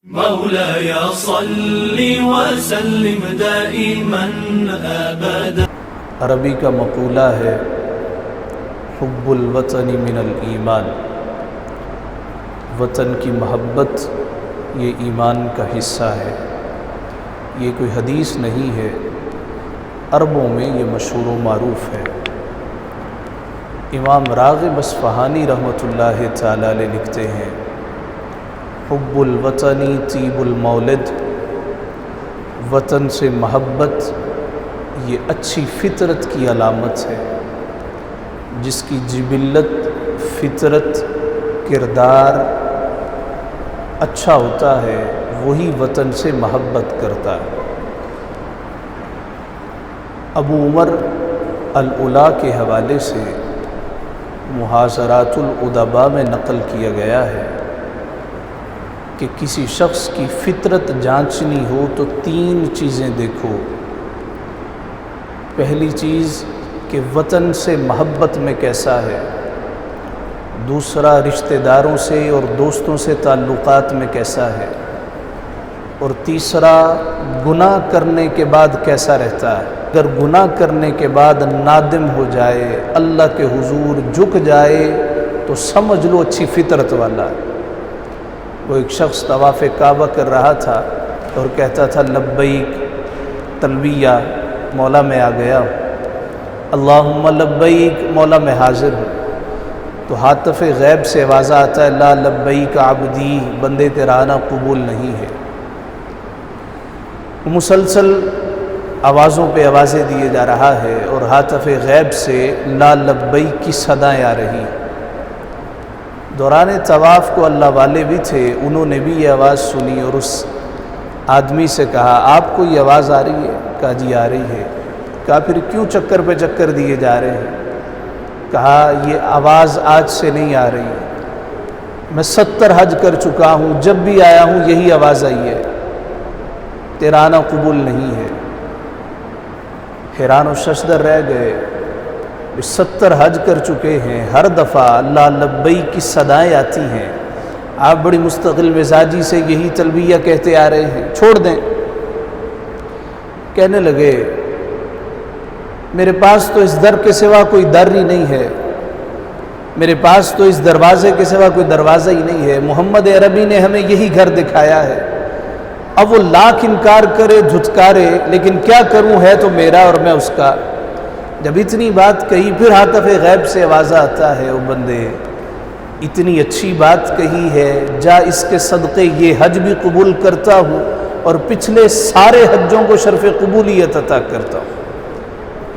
مولاي صل وسلم دائما ابدا۔ عربی کا مقولہ ہے حب الوطن من الایمان، وطن کی محبت یہ ایمان کا حصہ ہے۔ یہ کوئی حدیث نہیں ہے، عربوں میں یہ مشہور و معروف ہے۔ امام راغب اصفہانی رحمۃ اللہ تعالی علیہ لکھتے ہیں حب الوطن طیب المولد، وطن سے محبت یہ اچھی فطرت کی علامت ہے۔ جس کی جبلت، فطرت، کردار اچھا ہوتا ہے وہی وطن سے محبت کرتا ہے۔ ابو عمر العلا کے حوالے سے محاضرات الادباء میں نقل کیا گیا ہے کہ کسی شخص کی فطرت جانچنی ہو تو 3 چیزیں دیکھو۔ پہلی چیز کہ وطن سے محبت میں کیسا ہے، دوسرا رشتہ داروں سے اور دوستوں سے تعلقات میں کیسا ہے، اور تیسرا گناہ کرنے کے بعد کیسا رہتا ہے۔ اگر گناہ کرنے کے بعد نادم ہو جائے، اللہ کے حضور جھک جائے تو سمجھ لو اچھی فطرت والا ہے۔ وہ ایک شخص طواف کعبہ کر رہا تھا اور کہتا تھا لبیک، تلبیہ، مولا میں آ گیا ہوں، اللہم لبیک، مولا میں حاضر ہوں۔ تو حاطف غیب سے آواز آتا ہے لا لبیک عبدی، بندے تیرا آنا قبول نہیں ہے۔ مسلسل آوازوں پہ آوازیں دیے جا رہا ہے اور حاطف غیب سے لا لبیک کی صدائیں آ رہی۔ دوران طواف کو اللہ والے بھی تھے، انہوں نے بھی یہ آواز سنی اور اس آدمی سے کہا آپ کو یہ آواز آ رہی ہے؟ کہا جی آ رہی ہے۔ کہا پھر کیوں چکر پہ چکر دیے جا رہے ہیں؟ کہا یہ آواز آج سے نہیں آ رہی ہے، میں 70 حج کر چکا ہوں، جب بھی آیا ہوں یہی آواز آئی ہے، تیرا آنا قبول نہیں ہے۔ حیران و ششدر رہ گئے، 70 حج کر چکے ہیں، ہر دفعہ اللہ لبیک کی صدائیں آتی ہیں، آپ بڑی مستقل مزاجی سے یہی تلبیہ کہتے آ رہے ہیں، چھوڑ دیں۔ کہنے لگے میرے پاس تو اس در کے سوا کوئی در ہی نہیں ہے، میرے پاس تو اس دروازے کے سوا کوئی دروازہ ہی نہیں ہے، محمد عربی نے ہمیں یہی گھر دکھایا ہے۔ اب وہ لاکھ انکار کرے، دھتکارے، لیکن کیا کروں، ہے تو میرا اور میں اس کا۔ جب اتنی بات کہی پھر حاطف غیب سے آواز آتا ہے او بندے اتنی اچھی بات کہی ہے، جا اس کے صدقے یہ حج بھی قبول کرتا ہوں اور پچھلے سارے حجوں کو شرف قبولیت عطا کرتا ہوں۔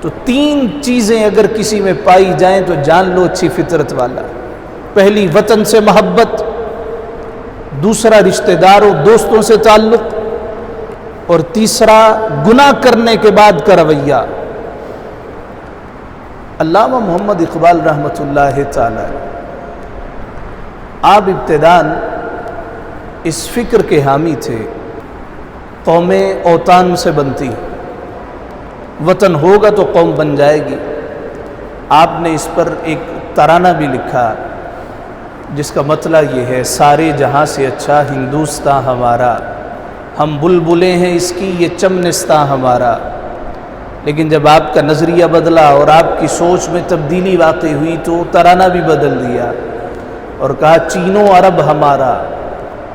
تو 3 چیزیں اگر کسی میں پائی جائیں تو جان لو اچھی فطرت والا۔ پہلی وطن سے محبت، دوسرا رشتہ داروں دوستوں سے تعلق، اور تیسرا گناہ کرنے کے بعد کا رویہ۔ علامہ محمد اقبال رحمۃ اللہ تعالی آپ ابتداً اس فکر کے حامی تھے قومیں اوطان سے بنتی، وطن ہوگا تو قوم بن جائے گی۔ آپ نے اس پر ایک ترانہ بھی لکھا جس کا مطلب یہ ہے سارے جہاں سے اچھا ہندوستاں ہمارا، ہم بلبلیں ہیں اس کی یہ چمنستاں ہمارا۔ لیکن جب آپ کا نظریہ بدلا اور آپ کی سوچ میں تبدیلی واقع ہوئی تو ترانہ بھی بدل دیا اور کہا چین و عرب ہمارا،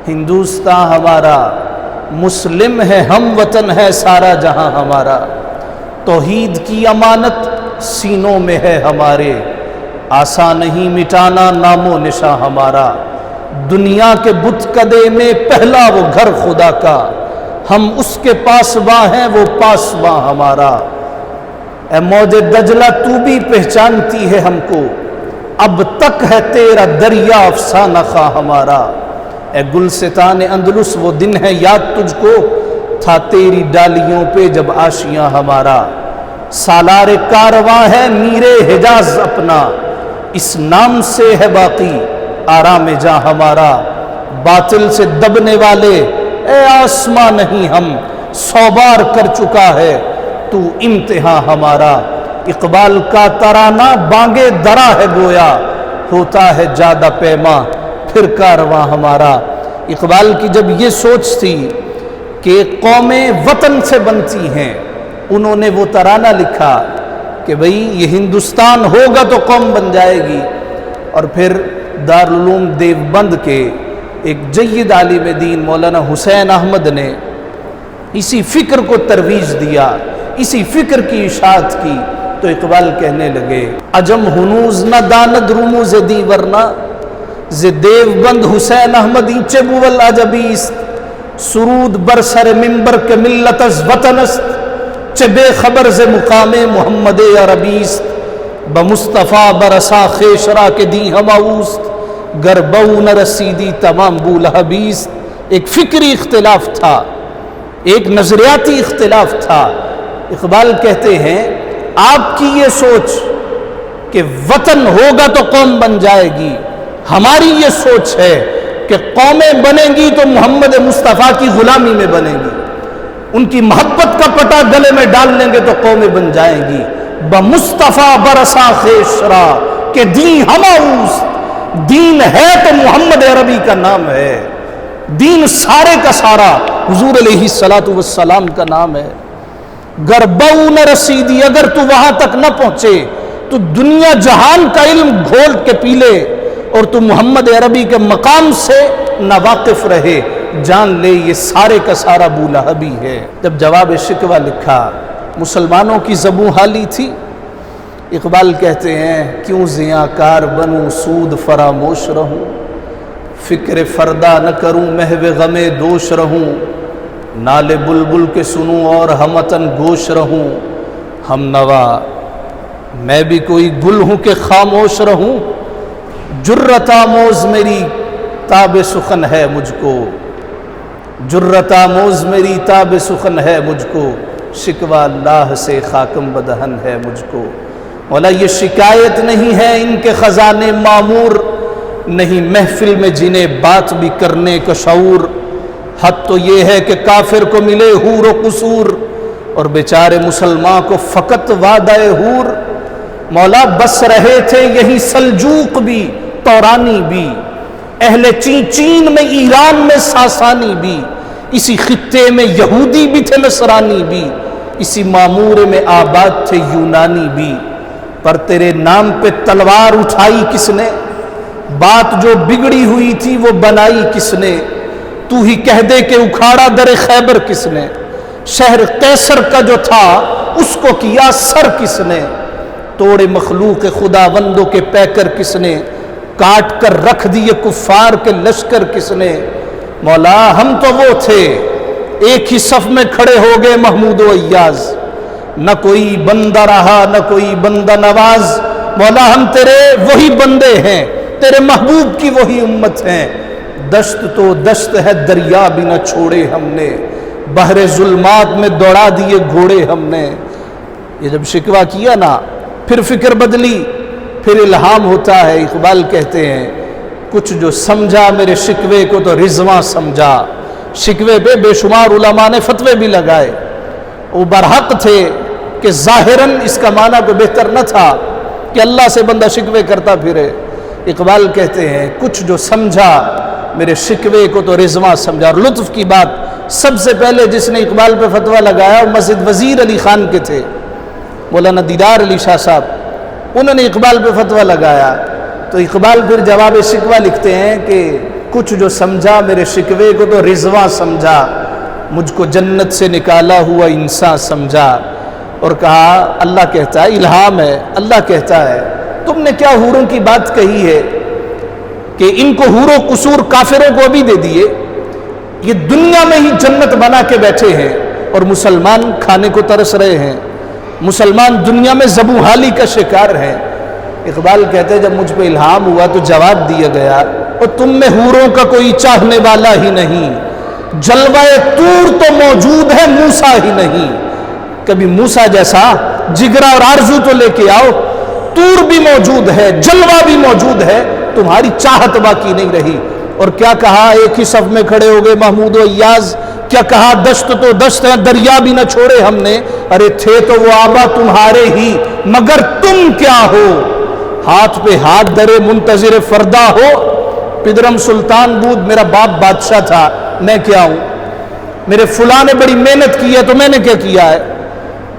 ہندوستاں ہمارا، مسلم ہے ہم، وطن ہے سارا جہاں ہمارا، توحید کی امانت سینوں میں ہے ہمارے، آسان نہیں مٹانا نام و نشاں ہمارا، دنیا کے بت کدے میں پہلا وہ گھر خدا کا، ہم اس کے پاسباں ہیں وہ پاسباں ہمارا۔ اے موج دجلہ تو بھی پہچانتی ہے ہم کو، اب تک ہے تیرا دریا افسانہ خواہ ہمارا۔ اے گلستان اندلس وہ دن ہے یاد تجھ کو، تھا تیری ڈالیوں پہ جب آشیاں ہمارا۔ سالار کارواں ہے میر حجاز اپنا، اس نام سے ہے باقی آرام جاں ہمارا۔ باطل سے دبنے والے اے آسماں نہیں ہم، 100 بار کر چکا ہے تو امتحاں ہمارا۔ اقبال کا ترانہ بانگے درا ہے گویا، ہوتا ہے جادہ پیما پھر کارواں ہمارا۔ اقبال کی جب یہ سوچ تھی کہ قومیں وطن سے بنتی ہیں، انہوں نے وہ ترانہ لکھا کہ بھئی یہ ہندوستان ہوگا تو قوم بن جائے گی، اور پھر دارالعلوم دیوبند کے ایک جید عالم دین مولانا حسین احمد نے اسی فکر کو ترویج دیا، اسی فکر کی اشاعت کی، تو اقبال کہنے لگے عجم ہنوز نہ داند رموز دی ورنہ ز دیوبند حسین احمد اینچے بول عجبیست سرود بر سر منبر کے ملت از وطن است چے بے خبر ز مقام محمد عربیست بمصطفیٰ برسا خیشرا کے دی ہماؤست گر بہو نہ رسیدی تمام بولہبیست۔ ایک فکری اختلاف تھا، ایک نظریاتی اختلاف تھا۔ اقبال کہتے ہیں آپ کی یہ سوچ کہ وطن ہوگا تو قوم بن جائے گی، ہماری یہ سوچ ہے کہ قومیں بنیں گی تو محمد مصطفیٰ کی غلامی میں بنیں گی، ان کی محبت کا پٹا گلے میں ڈال لیں گے تو قومیں بن جائیں گی۔ بمصطفیٰ برسا خیشرا کہ دین ہماؤس، دین ہے تو محمد عربی کا نام ہے، دین سارے کا سارا حضور علیہ السلام کا نام ہے۔ گر بہو نہ رسیدی، اگر تو وہاں تک نہ پہنچے تو دنیا جہان کا علم گھول کے پی لے اور تو محمد عربی کے مقام سے نہ واقف رہے، جان لے یہ سارے کا سارا بولہبی ہے۔ جب جواب شکوہ لکھا مسلمانوں کی زبوں حالی تھی، اقبال کہتے ہیں کیوں زیاں کار بنوں سود فراموش رہوں، فکر فردا نہ کروں محو غم دوش رہوں، نالے بلبل کے سنوں اور ہمتن گوش رہوں، ہم نوا میں بھی کوئی گل ہوں کہ خاموش رہوں، جرت آموز میری تاب سخن ہے مجھ کو، جرت آموز میری تاب سخن ہے مجھ کو، شکوہ اللہ سے خاکم بدہن ہے مجھ کو۔ مولا یہ شکایت نہیں ہے ان کے خزانے معمور، نہیں محفل میں جنہیں بات بھی کرنے کا شعور، حد تو یہ ہے کہ کافر کو ملے حور و قصور اور بیچارے مسلمان کو فقط وعدہ حور۔ مولا بس رہے تھے یہی سلجوق بھی تورانی بھی، اہل چین میں ایران میں ساسانی بھی، اسی خطے میں یہودی بھی تھے نصرانی بھی، اسی معمور میں آباد تھے یونانی بھی، پر تیرے نام پہ تلوار اٹھائی کس نے، بات جو بگڑی ہوئی تھی وہ بنائی کس نے، تو ہی کہہ دے کہ اکھاڑا در خیبر کس نے، شہر قیصر کا جو تھا اس کو کیا سر کس نے، توڑے مخلوق خداوندوں کے پیکر کس نے، کاٹ کر رکھ دیے کفار کے لشکر کس نے۔ مولا ہم تو وہ تھے ایک ہی صف میں کھڑے ہو گئے محمود و ایاز، نہ کوئی بندہ رہا نہ کوئی بندہ نواز، مولا ہم تیرے وہی بندے ہیں، تیرے محبوب کی وہی امت ہیں، دشت تو دشت ہے دریا بھی نہ چھوڑے ہم نے، بحر ظلمات میں دوڑا دیے گھوڑے ہم نے۔ یہ جب شکوہ کیا نا پھر فکر بدلی، پھر الہام ہوتا ہے۔ اقبال کہتے ہیں کچھ جو سمجھا میرے شکوے کو تو رضواں سمجھا، شکوے پہ بے شمار علماء نے فتوے بھی لگائے، وہ برحق تھے کہ ظاہراً اس کا معنی کو بہتر نہ تھا کہ اللہ سے بندہ شکوے کرتا پھرے۔ اقبال کہتے ہیں کچھ جو سمجھا میرے شکوے کو تو رضواں سمجھا۔ اور لطف کی بات، سب سے پہلے جس نے اقبال پہ فتویٰ لگایا وہ مسجد وزیر علی خان کے تھے، مولانا دیدار علی شاہ صاحب، انہوں نے اقبال پہ فتویٰ لگایا۔ تو اقبال پھر جواب شکوہ لکھتے ہیں کہ کچھ جو سمجھا میرے شکوے کو تو رضواں سمجھا، مجھ کو جنت سے نکالا ہوا انسان سمجھا، اور کہا اللہ کہتا ہے، الہام ہے، اللہ کہتا ہے تم نے کیا حوروں کی بات کہی ہے کہ ان کو حور و قصور کافروں کو بھی دے دیے، یہ دنیا میں ہی جنت بنا کے بیٹھے ہیں اور مسلمان کھانے کو ترس رہے ہیں، مسلمان دنیا میں زبوں کا شکار ہیں۔ اقبال کہتے ہیں جب مجھ پہ الہام ہوا تو جواب دیا گیا اور تم میں حوروں کا کوئی چاہنے والا ہی نہیں، جلوہ طور تو موجود ہے موسیٰ ہی نہیں، کبھی موسیٰ جیسا جگرا اور آرزو تو لے کے آؤ، طور بھی موجود ہے، جلوہ بھی موجود ہے، تمہاری چاہت باقی نہیں رہی۔ اور کیا کہا ایک ہی صف میں کھڑے ہو گئے محمود و ایاز، کیا کہا دشت تو دشت ہے دریا بھی نہ چھوڑے ہم نے، ارے تھے تو وہ آبا تمہارے ہی مگر تم کیا ہو، ہاتھ پہ ہاتھ درے منتظر فردا ہو، پدرم سلطان بود میرا باپ بادشاہ تھا، میں کیا ہوں؟ میرے فلاں نے بڑی محنت کی ہے تو میں نے کیا کیا ہے؟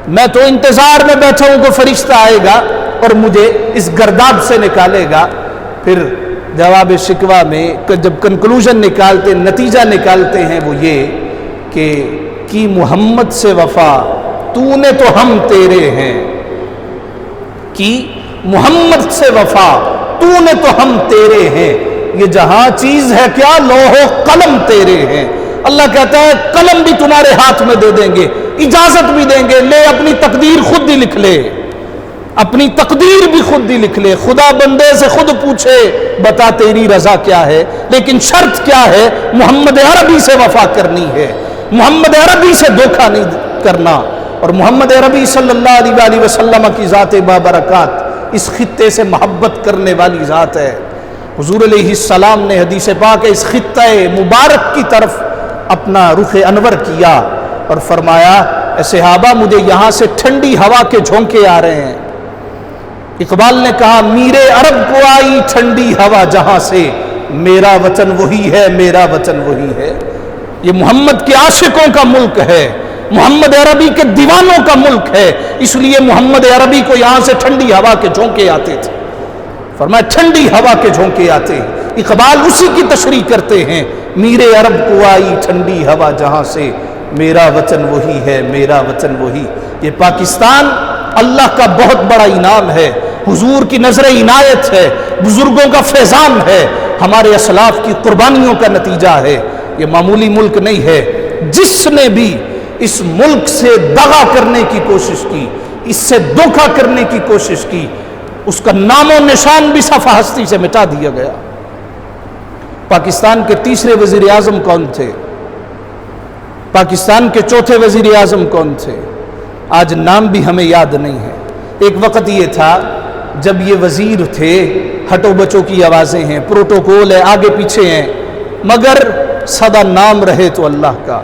میں تو انتظار میں بیٹھا ہوں کہ فرشتہ آئے گا اور مجھے اس گرداب سے نکالے گا۔ پھر جواب شکوہ میں جب کنکلوژن نکالتے، نتیجہ نکالتے ہیں وہ یہ کہ کی محمد سے وفا تو نے تو ہم تیرے ہیں، کی محمد سے وفا تو نے تو ہم تیرے ہیں، یہ جہاں چیز ہے کیا لوح و قلم تیرے ہیں۔ اللہ کہتا ہے قلم بھی تمہارے ہاتھ میں دے دیں گے، اجازت بھی دیں گے، لے اپنی تقدیر خود ہی لکھ لے، اپنی تقدیر بھی خود ہی لکھ لے۔ خدا بندے سے خود پوچھے بتا تیری رضا کیا ہے، لیکن شرط کیا ہے؟ محمد عربی سے وفا کرنی ہے، محمد عربی سے دھوکہ نہیں کرنا۔ اور محمد عربی صلی اللہ علیہ وآلہ وسلم کی ذات بابرکات اس خطے سے محبت کرنے والی ذات ہے۔ حضور علیہ السلام نے حدیث پاک اس خطہ مبارک کی طرف اپنا رخ انور کیا اور فرمایا اے صحابہ مجھے یہاں سے ٹھنڈی ہوا کے جھونکے آ رہے ہیں۔ اقبال نے کہا میرے عرب کو آئی ٹھنڈی ہوا جہاں سے، میرا وطن وہی ہے، میرا وطن وہی ہے۔ یہ محمد کے عاشقوں کا ملک ہے، محمد عربی کے دیوانوں کا ملک ہے، اس لیے محمد عربی کو یہاں سے ٹھنڈی ہوا کے جھونکے آتے تھے۔ فرمایا ٹھنڈی ہوا کے جھونکے آتے ہیں۔ اقبال اسی کی تشریح کرتے ہیں، میرے عرب کو آئی ٹھنڈی ہوا جہاں سے، میرا وطن وہی ہے، میرا وطن وہی۔ یہ پاکستان اللہ کا بہت بڑا انعام ہے، حضور کی نظر عنایت ہے، بزرگوں کا فیضان ہے، ہمارے اسلاف کی قربانیوں کا نتیجہ ہے۔ یہ معمولی ملک نہیں ہے۔ جس نے بھی اس ملک سے دغا کرنے کی کوشش کی، اس سے دھوکہ کرنے کی کوشش کی، اس کا نام و نشان بھی صفحہ ہستی سے مٹا دیا گیا۔ پاکستان کے تیسرے وزیر اعظم کون تھے؟ پاکستان کے چوتھے وزیر اعظم کون تھے؟ آج نام بھی ہمیں یاد نہیں ہے۔ ایک وقت یہ تھا جب یہ وزیر تھے، ہٹو بچوں کی آوازیں ہیں، پروٹوکول ہے، آگے پیچھے ہیں، مگر سدا نام رہے تو اللہ کا،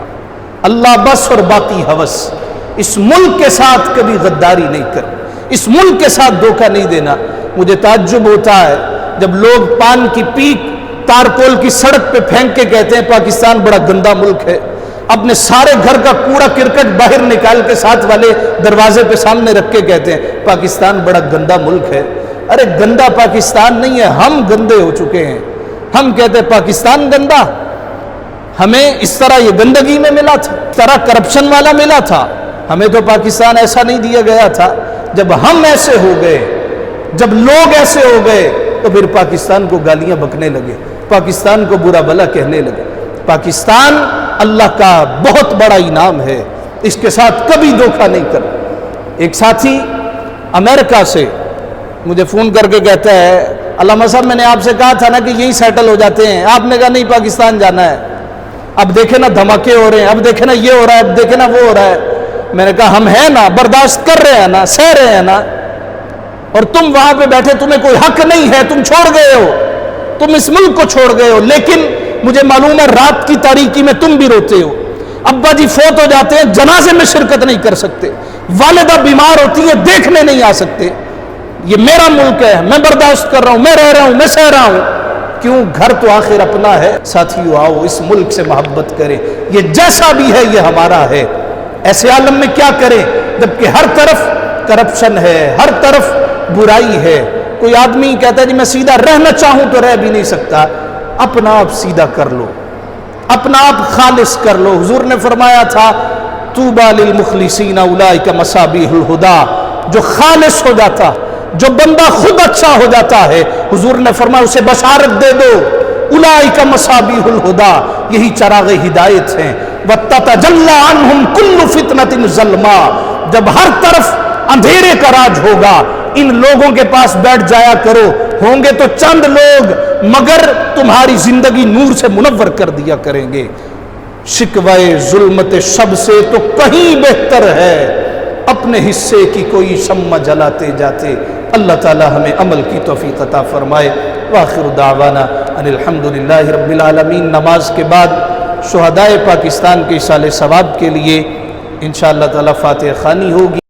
اللہ بس اور باقی ہوس۔ اس ملک کے ساتھ کبھی غداری نہیں کر، اس ملک کے ساتھ دھوکہ نہیں دینا۔ مجھے تعجب ہوتا ہے جب لوگ پان کی پیک تارکول کی سڑک پہ پھینک کے کہتے ہیں پاکستان بڑا گندا ملک ہے، اپنے سارے گھر کا کوڑا کرکٹ باہر نکال کے ساتھ والے دروازے پہ سامنے رکھ کے کہتے ہیں پاکستان بڑا گندا ملک ہے۔ ارے گندا پاکستان نہیں ہے، ہم گندے ہو چکے ہیں۔ ہم کہتے ہیں پاکستان گندا، ہمیں اس طرح یہ گندگی میں ملا تھا، اس طرح کرپشن والا ملا تھا۔ ہمیں تو پاکستان ایسا نہیں دیا گیا تھا۔ جب ہم ایسے ہو گئے، جب لوگ ایسے ہو گئے تو پھر پاکستان کو گالیاں بکنے لگے، پاکستان کو برا بھلا کہنے لگے۔ پاکستان اللہ کا بہت بڑا انعام ہے، اس کے ساتھ کبھی دھوکہ نہیں کرنا۔ ایک ساتھی امریکہ سے مجھے فون کر کے کہتا ہے علامہ صاحب میں نے آپ سے کہا تھا نا کہ یہی سیٹل ہو جاتے ہیں، آپ نے کہا نہیں پاکستان جانا ہے، اب دیکھیں نا دھماکے ہو رہے ہیں، اب دیکھیں نا یہ ہو رہا ہے، اب دیکھیں نا وہ ہو رہا ہے۔ میں نے کہا ہم ہیں نا، برداشت کر رہے ہیں نا، سہ رہے ہیں نا، اور تم وہاں پہ بیٹھے تمہیں کوئی حق نہیں ہے، تم چھوڑ گئے ہو، تم اس ملک کو چھوڑ گئے ہو، لیکن مجھے معلوم ہے رات کی تاریکی میں تم بھی روتے ہو۔ ابا جی فوت ہو جاتے ہیں، جنازے میں شرکت نہیں کر سکتے، والدہ بیمار ہوتی ہے، دیکھنے نہیں آ سکتے۔ یہ میرا ملک ہے، میں برداشت کر رہا ہوں، میں رہ رہا ہوں، میں سہ رہا ہوں۔ کیوں؟ گھر تو آخر اپنا ہے۔ ساتھیو آؤ اس ملک سے محبت کریں، یہ جیسا بھی ہے یہ ہمارا ہے۔ ایسے عالم میں کیا کریں جبکہ ہر طرف کرپشن ہے، ہر طرف برائی ہے۔ کوئی آدمی کہتا ہے جی میں سیدھا رہنا چاہوں تو رہ بھی نہیں سکتا۔ اپنا آپ سیدھا کر لو، اپنا آپ خالص کر لو۔ حضور نے فرمایا تھا طوبی للمخلصین اولئک مصابیح الہدی، جو خالص ہو جاتا، جو بندہ خود اچھا ہو جاتا ہے، حضور نے فرمایا اسے بشارت دے دو اولئک مصابیح الہدی، یہی چراغ ہدایت ہیں۔ وتتجلی عنہم کل فتنۃ ظلما، جب ہر طرف اندھیرے کا راج ہوگا ان لوگوں کے پاس بیٹھ جایا کرو، ہوں گے تو چند لوگ مگر تمہاری زندگی نور سے منور کر دیا کریں گے۔ شکوے ظلمت شب سے تو کہیں بہتر ہے اپنے حصے کی کوئی شمع جلاتے جاتے۔ اللہ تعالی ہمیں عمل کی توفیق عطا فرمائے۔ وآخر دعوانا ان الحمدللہ رب العالمین۔ نماز کے بعد شہدائے پاکستان کے ایصال ثواب کے لیے انشاءاللہ تعالی فاتحہ خوانی ہوگی۔